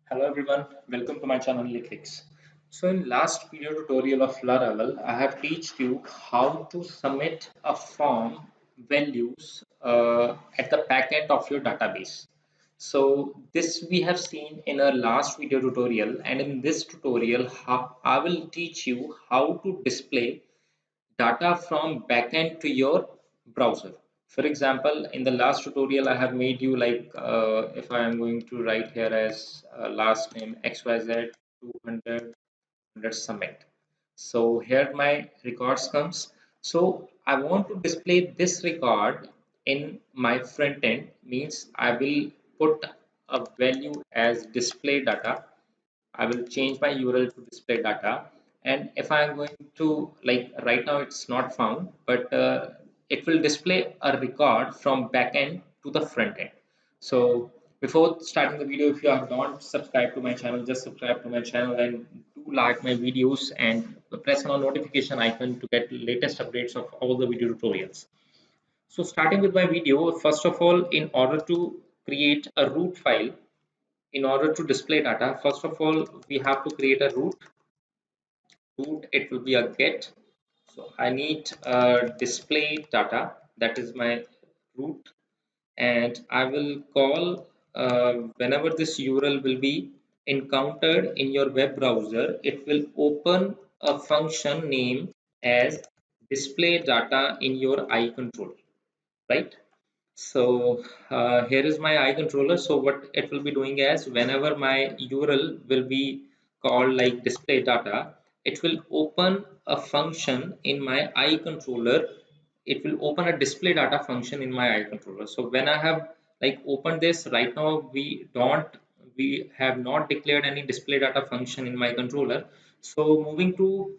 Hello everyone, welcome to my channel Litrix. So in last video tutorial of Laravel, I have teached you how to submit a form values at the backend of your database. So this we have seen in our last video tutorial, and in this tutorial I will teach you how to display data from backend to your browser. For example, in the last tutorial, I have made you like if I am going to write here as last name XYZ 200 submit. So here my records comes. So I want to display this record in my front end means I will put a value as display data. I will change my URL to display data. And if I'm going to like right now, it's not found, but it will display a record from backend to the front end. So before starting the video, if you have not subscribed to my channel, just subscribe to my channel and do like my videos and press on the notification icon to get latest updates of all the video tutorials. So starting with my video, first of all, in order to create a root file, in order to display data, first of all, we have to create a root. It will be a get. So I need display data, that is my root, and I will call whenever this URL will be encountered in your web browser, it will open a function name as display data in your eye controller, right? So here is my eye controller. So what it will be doing is whenever my URL will be called like display data, it will open a function in my eye controller. It will open a display data function in my eye controller. So when I have like opened this right now, we have not declared any display data function in my controller. So moving to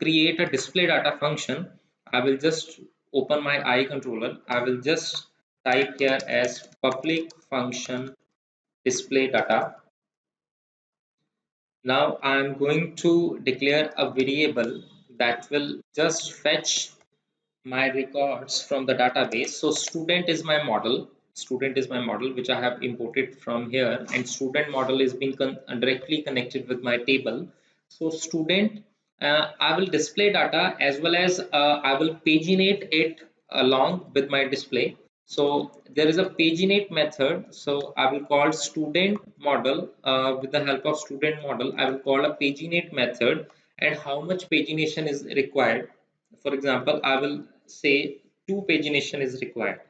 create a display data function, I will just open my eye controller. I will just type here as public function display data. Now I am going to declare a variable that will just fetch my records from the database. So student is my model. Student is my model which I have imported from here, and student model is being directly connected with my table. So student, I will display data as well as I will paginate it along with my display. So there is a paginate method. So I will call student model with the help of student model. I will call a paginate method, and how much pagination is required. For example, I will say 2 pagination is required.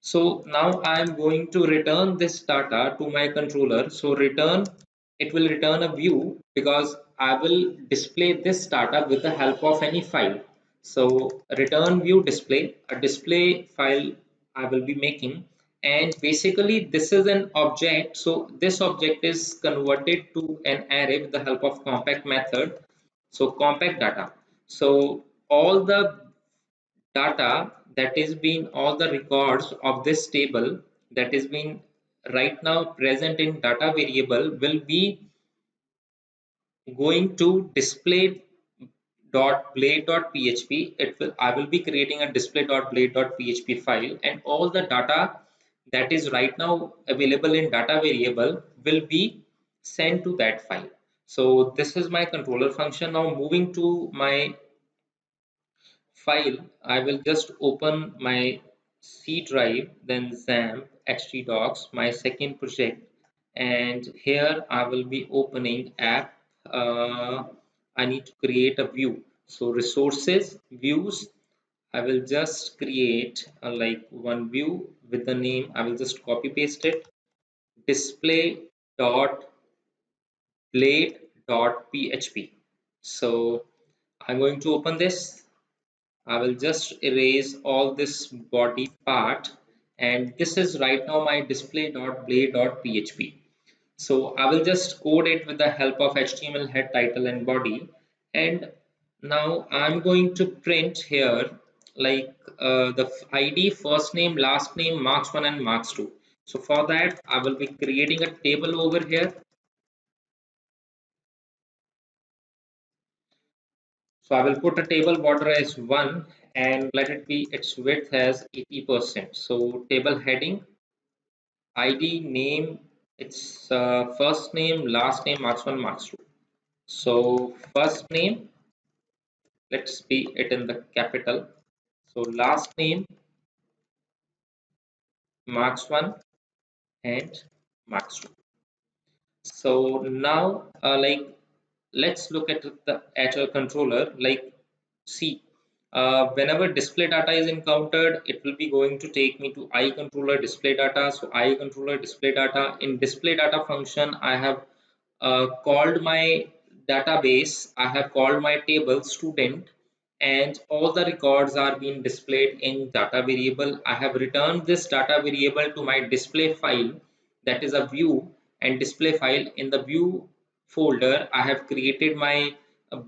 So now I am going to return this data to my controller. So return, it will return a view because I will display this data with the help of any file. So return view display, a display file I will be making. And basically this is an object. So this object is converted to an array with the help of compact method. So compact data. So all the data that is being all the records of this table that is being right now present in data variable will be going to display dot blade dot php. It will I will be creating a display dot blade dot php file, and all the data that is right now available in data variable will be sent to that file. So this is my controller function. Now moving to my file, I will just open my C drive, then XAMPP htdocs, my second project, and here I will be opening app. I need to create a view. So resources, views, I will just create like one view with the name. I will just copy paste it. Display dot blade dot php. So I'm going to open this. I will just erase all this body part, and this is right now my display.blade.php. So I will just code it with the help of HTML head, title and body, and now I'm going to print here like the ID, first name, last name, marks 1 and marks 2. So for that I will be creating a table over here. So I will put a table border as 1 and let it be its width as 80%. So table heading, ID, name It's first name, last name, marks 1, marks 2. So first name, let's be it in the capital. So last name, marks 1 and marks 2. So now let's look at the actual controller. Like, see, whenever display data is encountered, it will be going to take me to iController display data. So iController display data, in display data function, I have called my database, I have called my table student, and all the records are being displayed in data variable. I have returned this data variable to my display file, that is a view and display file. In the view folder, I have created my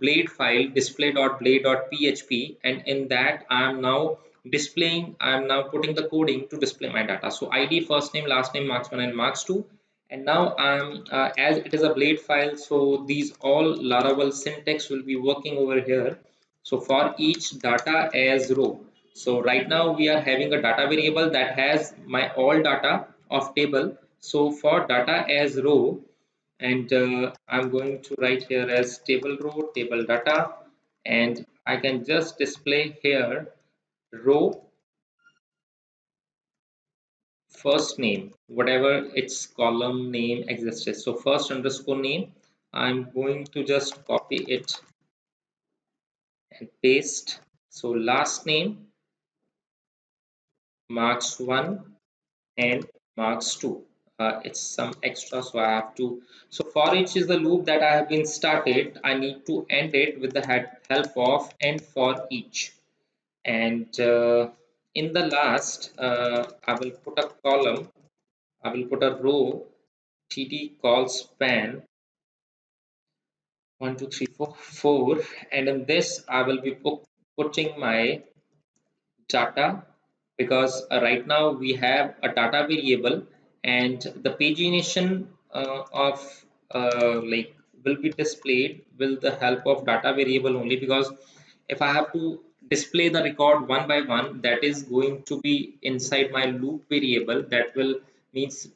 blade file display.blade.php, and in that I am now putting the coding to display my data. So ID, first name, last name, marks 1 and marks 2. And now I'm as it is a blade file, so these all Laravel syntax will be working over here. So for each data as row, so right now we are having a data variable that has my all data of table. So for data as row, and I'm going to write here as table row table data, and I can just display here row first name, whatever its column name existed. So first underscore name, I'm going to just copy it and paste. So last name, marks 1 and marks 2. It's some extra, so I have to. So for each is the loop that I have been started. I need to end it with the help of and for each. And in the last, I will put a column. I will put a row. TD call span 1 2 3 4 4, and in this I will be putting my data, because right now we have a data variable, and the pagination of will be displayed with the help of data variable only, because if I have to display the record one by one, that is going to be inside my loop variable. That will means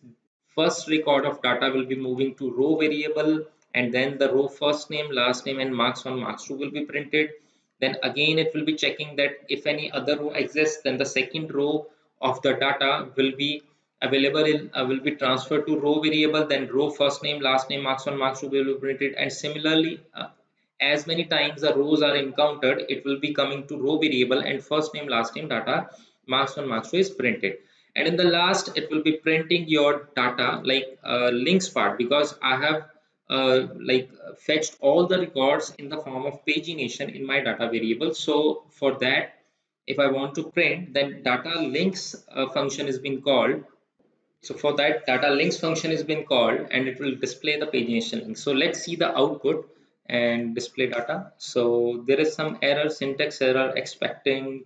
first record of data will be moving to row variable, and then the row first name, last name, and marks 1, marks 2 will be printed. Then again it will be checking that if any other row exists, then the second row of the data will be available in will be transferred to row variable. Then row first name, last name, marks 1, marks 2 will be printed, and similarly as many times the rows are encountered, it will be coming to row variable, and first name, last name, data, marks 1, marks 2 is printed. And in the last it will be printing your data like links part, because I have fetched all the records in the form of pagination in my data variable. So for that, if I want to print, then data links function is being called. So for that, data links function is being called, and it will display the pagination link. So let's see the output and display data. So there is some error, syntax error expecting,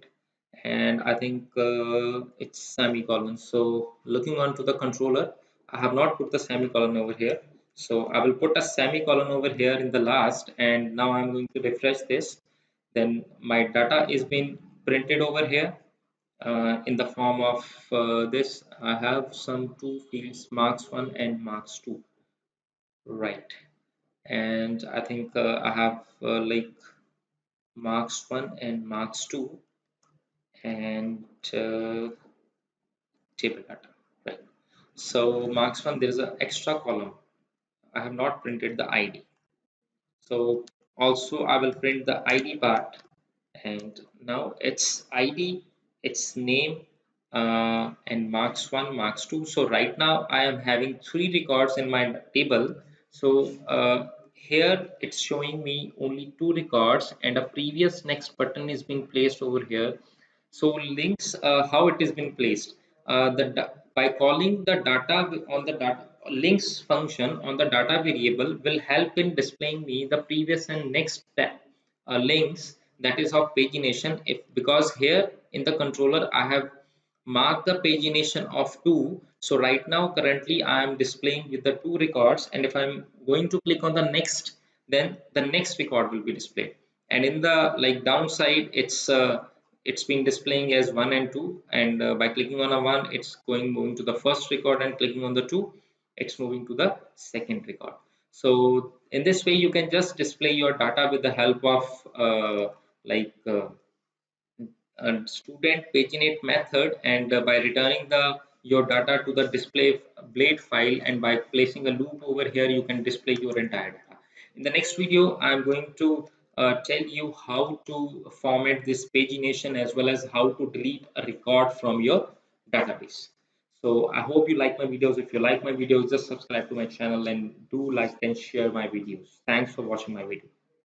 and I think it's semicolon. So looking onto the controller, I have not put the semicolon over here. So I will put a semicolon over here in the last, and now I'm going to refresh this. Then my data is being printed over here in the form of this. I have some two fields, marks 1 and marks 2, right? And I think I have marks 1 and marks 2 and table data, right? So marks 1, there is an extra column. I have not printed the ID. So also I will print the ID part, and now its ID, its name, and marks 1, marks 2. So right now I am having 3 records in my table. So here it's showing me only 2 records, and a previous next button is being placed over here. So links, how it is been placed, by calling the data on the data links function on the data variable will help in displaying me the previous and next links, that is of pagination. If because here in the controller I have marked the pagination of 2, so right now currently I am displaying with the 2 records, and if I'm going to click on the next, then the next record will be displayed. And in the downside, it's been displaying as 1 and 2, and by clicking on a 1, it's moving to the first record, and clicking on the 2, it's moving to the second record. So in this way, you can just display your data with the help of like student paginate method, and by returning the your data to the display blade file, and by placing a loop over here, you can display your entire data. In the next video, I'm going to tell you how to format this pagination, as well as how to delete a record from your database. So I hope you like my videos. If you like my videos, just subscribe to my channel and do like and share my videos. Thanks for watching my video.